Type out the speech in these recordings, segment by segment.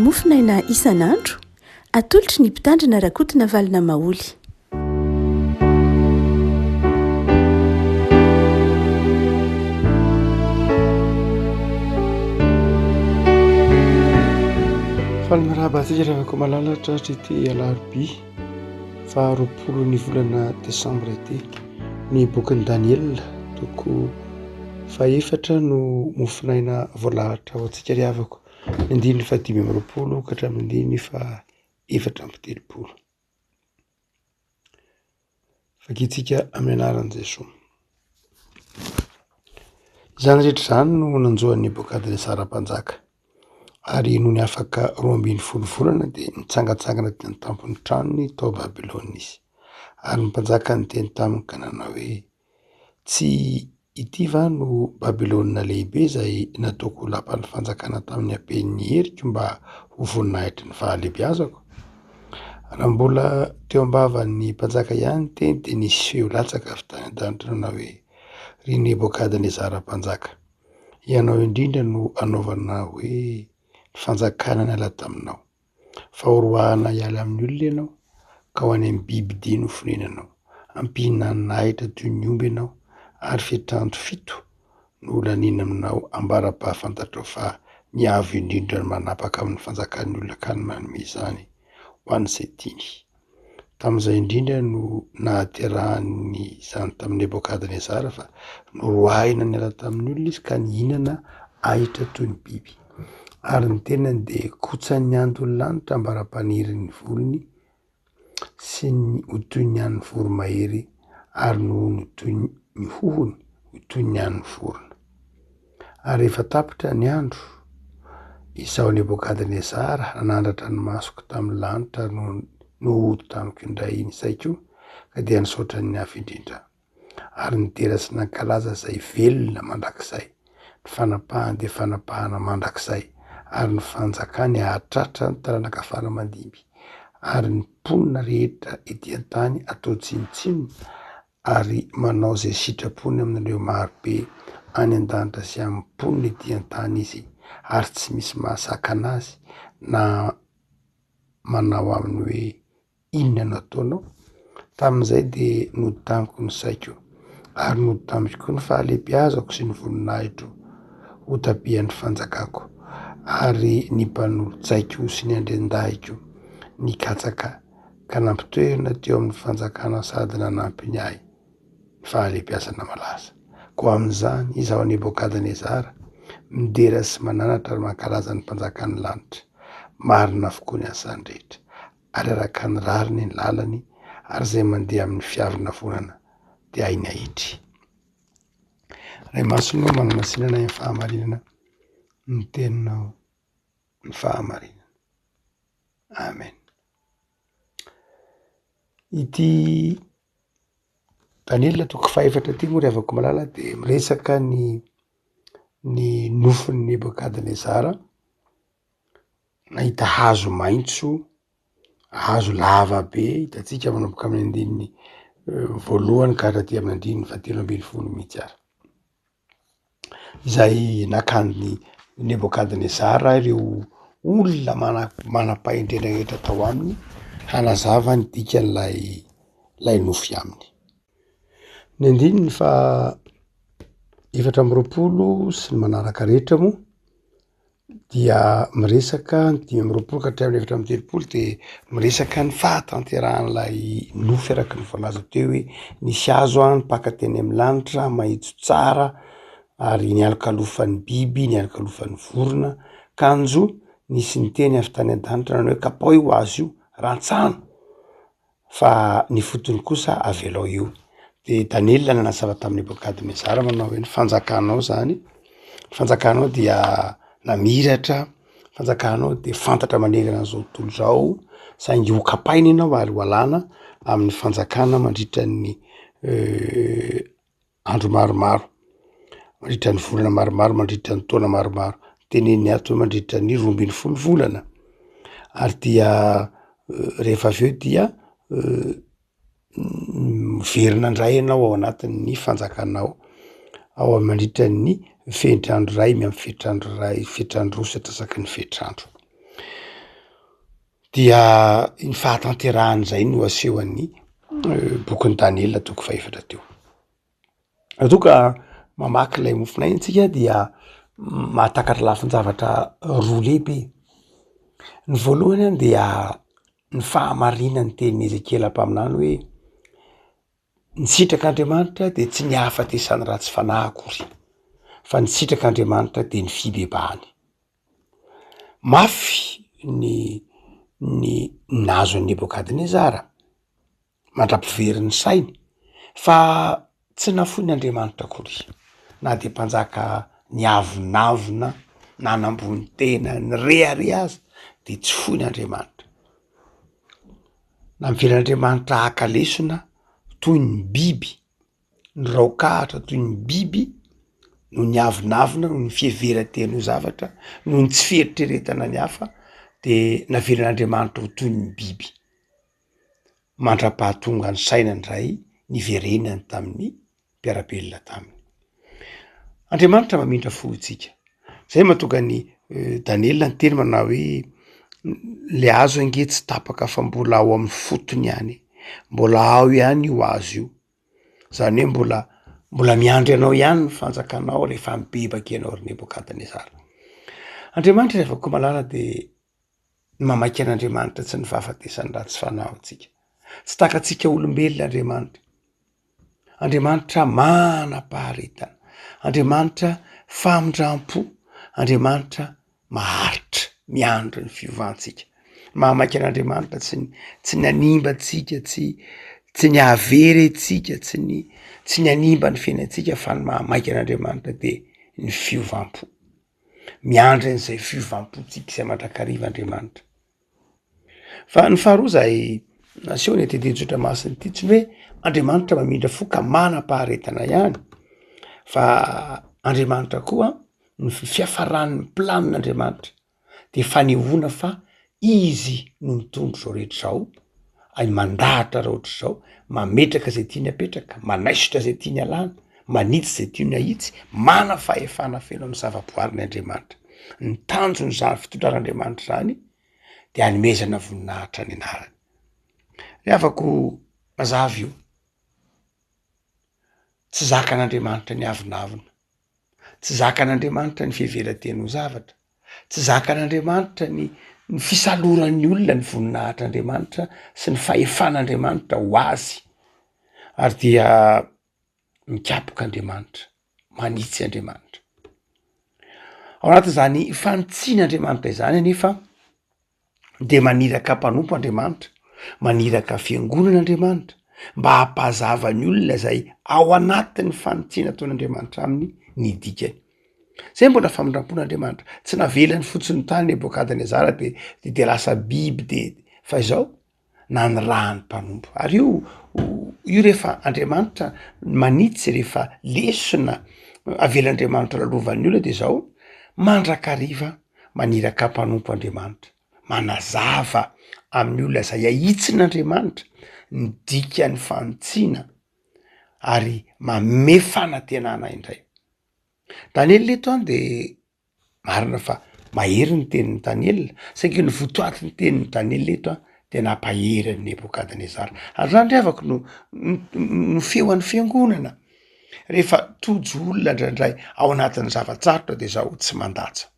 mofinaina isan'andro atolotry ny mpitandrina rakotina valina maoly. Falmarahaba-tsika rehefa malalatra ity alarobia faharoapolo ny volana desambra ity, ny bokin'i Daniela toko fahaefatra no mofinaina voalahatra ho antsika ry havako, ny andininy fahadimy amby roapolo ka hatramin'ny andininy fahaefatra amby telopolo. Vakintsika amin'ny anaran'i Jesosy. Izany rehetra izany no nanjohan'ny Nebokadnesara mpanjaka, ary no ny afaka 12 volana dia nitsangatsangana teny tampon'ny tranony tao Babilôna izy. Ary ny mpanjaka niteny taminy ka nanao hoe: tsy ity va no Babilôna lehibe izay nataoko lapan'ny fanjakana tamin'ny apen'ny heriko mba ho voninahitry ny fahalehibiazako? Raha mbola teo ambavan'ny mpanjaka ihany teny dia nisy feo latsaka avy tany an-danitra nanao hoe: ry Nebokadnesara mpanjaka, ianao indrindra no anaovana hoe ny fanjakana niala taminao, fahoroahana hiala amin'ny olona ianao, ka ho any amin'ny bibidia no fonenanao, ampihinanana ahitra toy ny omby ianao, ary fetrandro 7 no laniana aminao ambara-pahafantarao fa niavo indrindra ny manapaka amin'ny fanjakan'ny olona ka ny manome izany ho an'izay tiany. Tamin'izay indrindra no nahaterahan'ny izany tamin'ny Nebokadnesara fa noroahina niala tamin'ny olona izy ka nihinana ahitra toy ny biby, ary ny tenany dia kotsan'ny andron-lanitra ambara-panirin'ny volony sy ny ho toy ny an'ny voromahery, ary no toy ny hohony ho toy ny an'ny vorona. Ary rehefa tapitra ny andro, izaho Nebokadnesara nanandratra ny masoko tamin'ny lanitra no hody tamiko indray ny saiko, ka dia nisaotra ny afo indrindra, ary nidera sy nankalaza izay velona mandrakizay, ny fanapahany dia fanapahana mandrakizay, ary ny fanjakany ahatratra ny taranaka faramandimby, ary ny mponina rehetra ety an-tany atao tsinotsinona, ary manao izay sitrapony amin'ireo marobe any an-danitra sy amin'ny mponina ety an-tany izy, ary tsy misy mahasaka anazy na manao aminy hoe inona no ataonao. Tamin'izay dia nody tamiko ny saiko, ary nody tamiko koa ny fahalehibiazako sy ny voninahitro ho tapihan'ny fanjakako, ary ny mpanolotsaiko sy ny andren-dahiko nikatsaka ka nampitoerina teo amin'ny fanjakana sady nanampy ny ahy ny fahalehibiazana malaza. Koa amin'izany izaho Nebokadnesara midera sy mananatra ary mankalaza ny mpanjakan'ny lanitra, marina avokoa ny asany rehetra, ary araka ny rariny ny lalany, ary izay mandeha amin'ny fiavina vonana dia hainy ahitry. Ray masonao manamasinana ny fahamarinana ny teninao ny fahamarinana. Amen. Ity Daniela toko fahaefatra ity moa rehefa malala dia miresaka ny nofin'ny Nebokadnesara nahita hazo maitso, hazo lava be, hitantsika manomboka amin'ny andininy voalohany ka hatraty amin'ny andininy 17 mihitsy ary. Izay nakany Nebokadnesara ireo olona manam-pahendrena rehetra tao aminy hanazava ny dikan'ilay nofy aminy. Ny andininy fahaefatra amby roapolo sy ny manaraka rehetra moa dia miresaka ny 5 amby roapolo ka hatramin'ny 4 amby telopolo dia miresaka ny fahatanterahan'ilay nofy araka ny voalaza teo hoe nisy hazo nipaka teny amin'ny lanitra mahitso tsara, ary nialokalofan'ny biby, nialokalofan'ny vorona, kanjo nisy niteny avy tany an-danitra nanao hoe kapao io hazo io, rantsano, fa ny fotony kosa avelao io. Dia Daniela nanazava tamin'ny Nebokadnesara manao hoe ny fanjakanao zany, ny fanjakanao dia namiratra, ny fanjakanao dia fantatra manerana an'izao tontolo izao, saingy ho kapaina ianao ary ho alàna amin'ny fanjakana mandritra ny andro maromaro, mandritra ny volana maromaro, mandritra ny taona maromaro, teneniny ato mandritra ny 12 volana. Ary dia rehefa avy eo dia miverina indray ianao ao anatin'ny fanjakanao, ao amin'ny mandritra ny fehitrandro ray miampy fehitrandro ray, fehitrandro roa satrasaky ny fehitrandro. dia ny fahatanterahany zay no asehoan'ny bokin'ny Daniela toko faefatra teo. Toka mamaky lay mofinainy tsika dia mahatakatra lafin-javatra roa lehibe. Ny voalohany any dia ny fahamarinany tenin'ny Ezekela mpaminany hoe ny sitrak'Andriamanitra de tsy ny hafatesany ratsy fanahy akory, fa ny sitrak'Andriamanitra de ny fibebahany. Mafy ny nazo an'i Nebokadnezara mandra-pivery ny sainy fa tsy nafoin'Andriamanitra akory, na de mpanjaka niavonavona na nambony tena ny rehareha azy de tsy foin'Andriamanitra. Na miveran'Andriamanitra haka-lesona toy ny biby, ny raokahatra toy ny biby, no niavonavona, no ny fiheveran-teny ho zavatra, no ny tsy fieritreretana ny hafa, de naveran'Andriamanitra ho toy ny biby. Mandra-pahatonga ny sainany ray niverenany tamin'ny mpiarabelona taminy. Andriamanitra mamindra fo tsika. Zay mahatonga ny Daniela ny teny manao hoe le azo ange tsy tapaka fa mbola ao amin'ny fotony ihany, mbola ao ihany io azo io. Zany hoe mbola miandry anao ihany ny fanjakanao rehefa mibebaka ianao ry Nebokadnezara. Andriamanitra rehefa ko malala de ny mamaky an'Andriamanitra tsy ny fahafatesany ratsy fanahy tsika. Tsy takatsika olombelona Andriamanitra. Andriamanitra manam-paharetana. Andriamanitra famindram-po. Andriamanitra maharitra miandry ny fiovantsika. Mamaky an'Andriamanitra tsy ny animba tsika, tsy ny havery tsika, tsy ny animba ny fiainantsika, fa ny mamaky an'Andriamanitra de ny fiovampo. Miandry an'izay fiovampotsika izay mandrakariva Andriamanitra. Fa ny faharoa zay naseho ny tetejotra masiny ty tsy hoe Andriamanitra mamindra fo ka manam-paharetana ihany, fa Andriamanitra koa ny fiafaran'ny planin'Andriamanitra de fanehoana fa izy no mitondro zao rehetra zao, ay mandahatra raha ohatra zao, mametraka zay tiany apetraka, manaisotra zay tiany alana, manitsy zay tiany ahitsy, mana fahefana feno amin'ny zavaboary ny Andriamanitra. Ny tanjon'ny zany fitondran'Andriamanitra zany de hanomezana voninahitra ny anarany. Re afako mazava io, tsy zakan'Andriamanitra ny avonavona, tsy zakan'Andriamanitra ny fiheveran-teny ho zavatra, tsy zakan'Andriamanitra ny fisaloran'ny olona ny voninahitr'Andriamanitra sy ny fahefan'Andriamanitra ho azy, ary dia mikapoka Andriamanitra, manitsy Andriamanitra. Ao anatin'izany fanitsian'Andriamanitra izany anefa de maniraka mpanompo Andriamanitra, maniraka fiangonan'Andriamanitra mba hampahazava ny olona zay ao anatin'ny fanitsiana ataon'Andriamanitra aminy ny dikany. Zay mbola famindram-pon'Andriamanitra. Tsy navelany fotsiny tany Nebokadnezara de lasa biby de fa izao nanirahany mpanompo. Ary io rehefa Andriamanitra manitsy, rehefa lesona avelan'Andriamanitra lalovan'ny olona de zao mandrakariva maniraka mpanompo Andriamanitra, manazava amin'ny olona zay ahitsin'Andriamanitra ny dikany fanitsiana ary manome fanantenana indray. Daniela eto any de marina fa mahery ny tenin'ny Daniela, saingy ny votoaty ny tenin'ny Daniela eto de nampahery ny Nebokadnezara. Ary zany re afaka no feoan'ny fiangonana. Rehefa tojo olona ndraindray ao anatin'ny zavatsarotra de zao tsy mandatsa.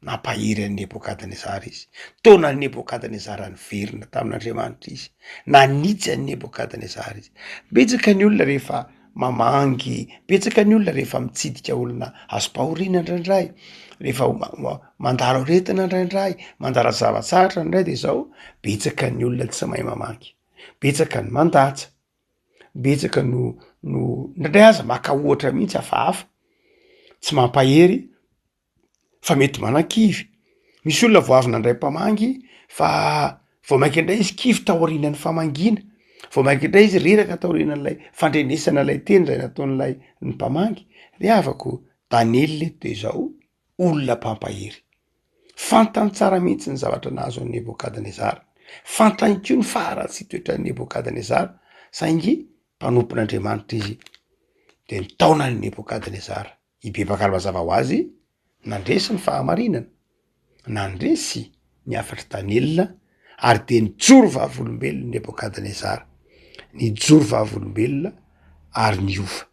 Nampahery an'i Nebokadnezara izy. Taonan'i Nebokadnezara ny verina tamin'Andriamanitra izy. Nanitsy an'i Nebokadnezara izy. Betsaka ny olona rehefa mamangy, betsaka ny olona rehefa mitsidika olona azo-pahoriana ndraindray, rehefa mandalo aretina ndraindray, mandala zavatsaratra ndray de zao betsaka ny olona tsy mahay mamangy, betsaka ny mandatsa, betsaka no ndraindray aza maka ohatra mihitsy hafahafa, tsy mampahery fa mety manan-kivy. Misy olona vo avy nandray mpamangy fa vao mainka indray izy kivy taorianany famangina, vao mainka indray izy reraka taorianan'lay fandrenesana lay teny zay nataon'lay ny mpamangy. Re avako Daniela eto de zao olona mpampahery. Fantany tsara mihitsy ny zavatra nahazo an'i Nebokadnezara. Fantany ko ny faharatsy toetran'i Nebokadnezara, saingy mpanompon'Andriamanitra izy de ny taonan'i Nebokadnezara. Ibebaka mazava ho azy, nandresy ny fahamarinana, nandresy ny afatra Daniela ary de nijoro vavolombelona Nebokadnezara, nijoro vavolombelona ary niova.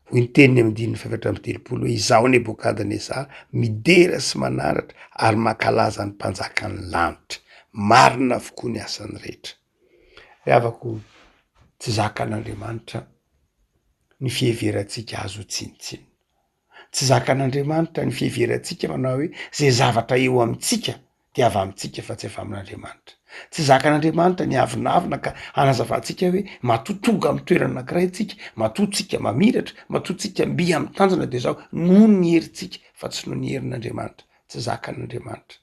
Hoy ny teniny amin'ny diny 730 hoe izaho Nebokadnezara midera sy manaratra ary makalaza ny mpanjakany lanitra, marina avokoa ny asany rehetra. Avako tsy zakan'Andriamanitra ny fieverantsika azo tsinitsiny. Tsy zakan'Andriamanitra ny fieverantsika manao hoe zay zavatra eo amintsika de avy amintsika fa tsy avy amin'Andriamanitra. Tsy zakan'Andriamanitra ny avinavina ka anazavantsika hoe matotonga amin'ny toerana anankiray tsika, matotsika mamiratra, matotsika mbi amin'ny tanjona de zao noho ny herintsika fa tsy noho ny herin'Andriamanitra. Tsy zakan'Andriamanitra.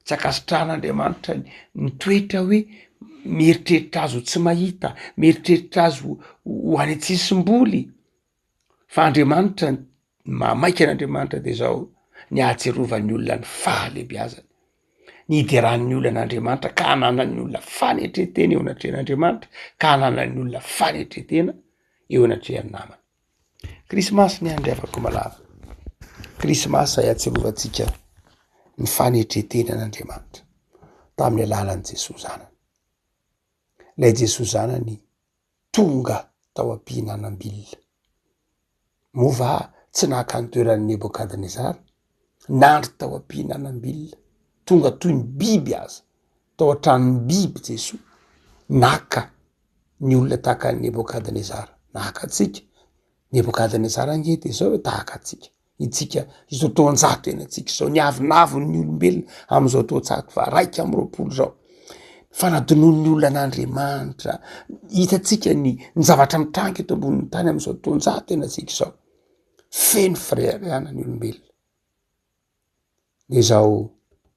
Tsy akasitrahan'Andriamanitra ny toetra hoe mieritreritra azo tsy mahita, mieritreritra azo ho any an-tsisim-boly. Fa Andriamanitra, mamaika an'Andriamanitra de zao ny ahatserovan'ny olona ny fahalebiazany, ny idiran'ny olona n'Andriamanitra ka hananan'ny olona fanetretena eo anatrehan'Andriamanitra, ka hananan'ny olona fanetretena eo anatrehan'ny namany. Krismasy ny andriavako malala. Krismasy ay atserovantsika ny fanetretena an'Andriamanitra tamin'ny alalan'i Jesosy zanany. Lay Jesosy zanany tonga tao am-pihinanam-bilona. Mova tsy naka ny toeran'ny Nebokadnezara, nandry tao am-pihinanam-bilona, tonga toy ny biby aza, tao an-tranon'ny biby Jesosy, naka ny olona tahaka ny Nebokadnezara, naka atsika. Nebokadnezara nge de zao tahaka atsika. Itsika izao taonjato eny atsika zao, ny avinavon'ny olombelona am'izao taonjato fa 120 zao. Fanadinon'ny olona an'Andriamanitra, hitatsika ny zavatra mitrangy eto ambonin'ny tany am'izao taonjato eny atsika zao. Feno fireharihana ny olombelona. De zao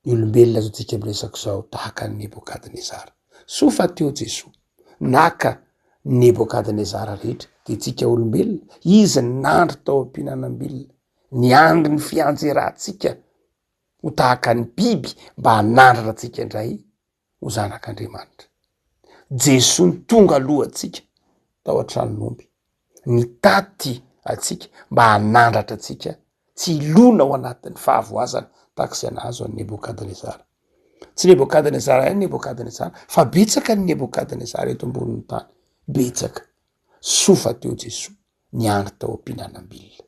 ny olombelona zao tsika miresaka zao tahaka ny Nebokadnezara. So fa teo Jesosy naka Nebokadnezara rehetra, de tsika olombelona izy nandry tao am-pihinanam-bilona, niangy ny fianjerahantsika ho tahaka ny biby mba hanandratra atsika indray ho zanak'Andriamanitra. Jesosy ny tonga alohantsika tao an-tranon'omby, nitaty atsika mba hanandratra atsika, tsy ilona ao anatin'ny fahavoazana takizay nahazo an'i Nebokadnezara. Tsy Nebokadnezara ihany Nebokadnezara, fa betsaka ny Nebokadnezara eto ambonin'ny tany, betsaka. Sofa teo Jesosy niandry tao am-pihinanam-bilona,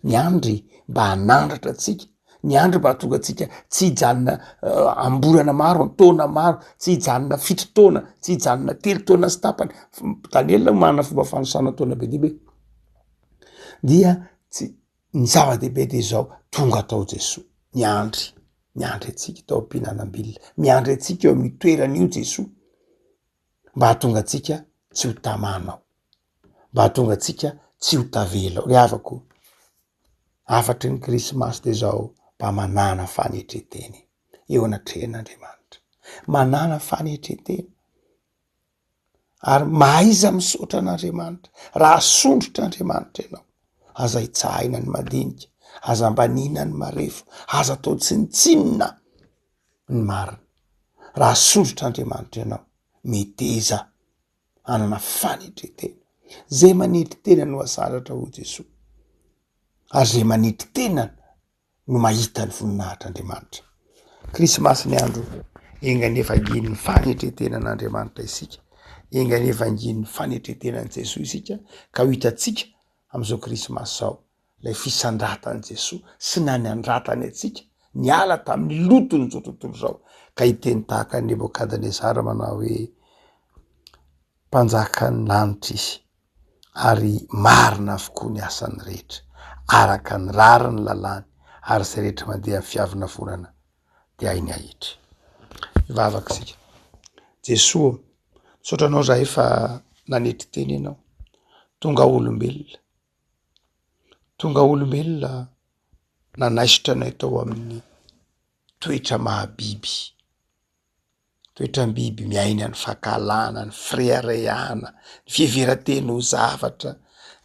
niandry mba hanandratra atsika, niandry mba hatonga atsika tsy hijanona amborana maro, taona maro, tsy hijanona 7 taona, tsy hijanona 3 taona sy tapany. Daniel manana fomba fanosana taona be dibe. Dia ny zava-dehibe de zao tonga tao Jesosy, niandry atsika tao am-pihinanam-bilona, miandry atsika eo amin'ny toeran'io Jesosy mba hatonga atsika tsy ho tamanao, mba hatonga atsika tsy ho tavela. Ry havako, afatry ny Krismasy de zao mba manana fanetretena eo anatrehan'Andriamanitra, manana fanetretena ary mahaiza misaotra an'Andriamanitra. Raha sondrotr'Andriamanitra ianao, aza hitsahina ny madinika, aza ambanina ny marefo, aza atao tsinitsinina ny marina. Raha sondrotr'Andriamanitra ianao, meteza anana fanetretena. Zay manetry tena no asaratra ho Jesosy, ary zay manetry tena no mahita ny voninahitr'Andriamanitra. Krismasy ny andro engany evanginin'ny fanetretena an'Andriamanitra isika, engany evanginin'ny fanetretena an' Jesosy isika, ka ho hitatsika am'izao Krismasy zao lay fisandratan' Jesosy sy nanandratany atsika niala tamin'ny lotony zao tontolo zao, ka hiteny tahaka ny Nebokadnezara manao hoe mpanjakany lanitra izy ary marina avokoa ny asany rehetra, araka ny rary ny lalàny, ary zay rehetra mandeha amin'ny fiavina vorana de hainy ahitry. Ivavaka sika. Jesosy, sotranao zahay fa nanetry teny ianao, tonga olombelona nanaisotra anay tao amin'ny toetra mahabiby, toetra biby miaina ny fahakalana, ny fireharehana, ny fiheveran-teny ho zavatra,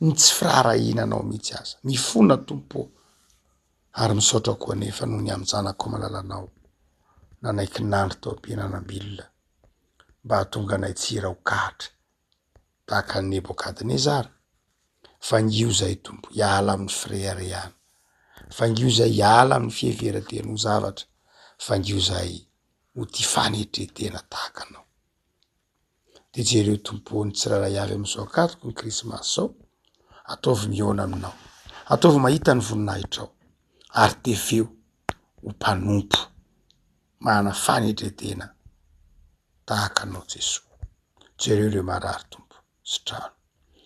ny tsy firaharahinanao mihitsy aza, mifona tompo ary misaotra koa nefa noho ny amin'ny zanako malalanao nanaiky nandry tao am-pihinanam-bilona mba hahatonga anay tsy hirahokahatra tahaka ny Nebokadnezara. Fangio zay tompo, hiala amin'ny fireharehana, fangio zay hiala amin'ny fiheveran-teny ho zavatra, fangio zay ho ty fanetretena tahaka anao. De jereo tompony tsiraray avy am'izao akatoko ny krismasy zao, ataovy miona aminao, ataovy mahita ny voninahitrao, ary tefeo ho mpanompo mana fanetretena tahaka anao Jesosy. Jereo reo marary tompo sy trano,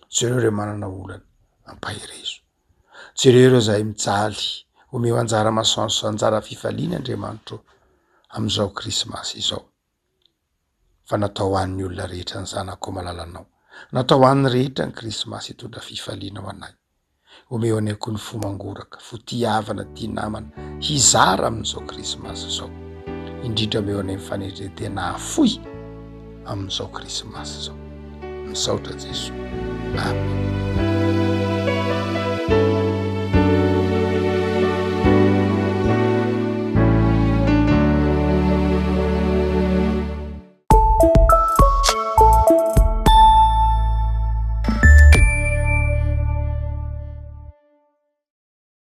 jereo reo manana olana ampahirezo, jereo reo zay mijaly omeo anjara masoandro anjara fifaliana Andriamanitro am'izao krismasy izao. Fa natao hoan'ny olona rehetra ny zanako malalanao, natao hoan'ny rehetra ny krismasy hitondra fifaliana ho anay. Omeo anay koa ny fomangoraka, fotiavana, ty namana hizara am'izao krismasy zao, indrindra omeo anay mifanetretena afoy am'izao krismasy zao. Misaotra Jesosy. Amen.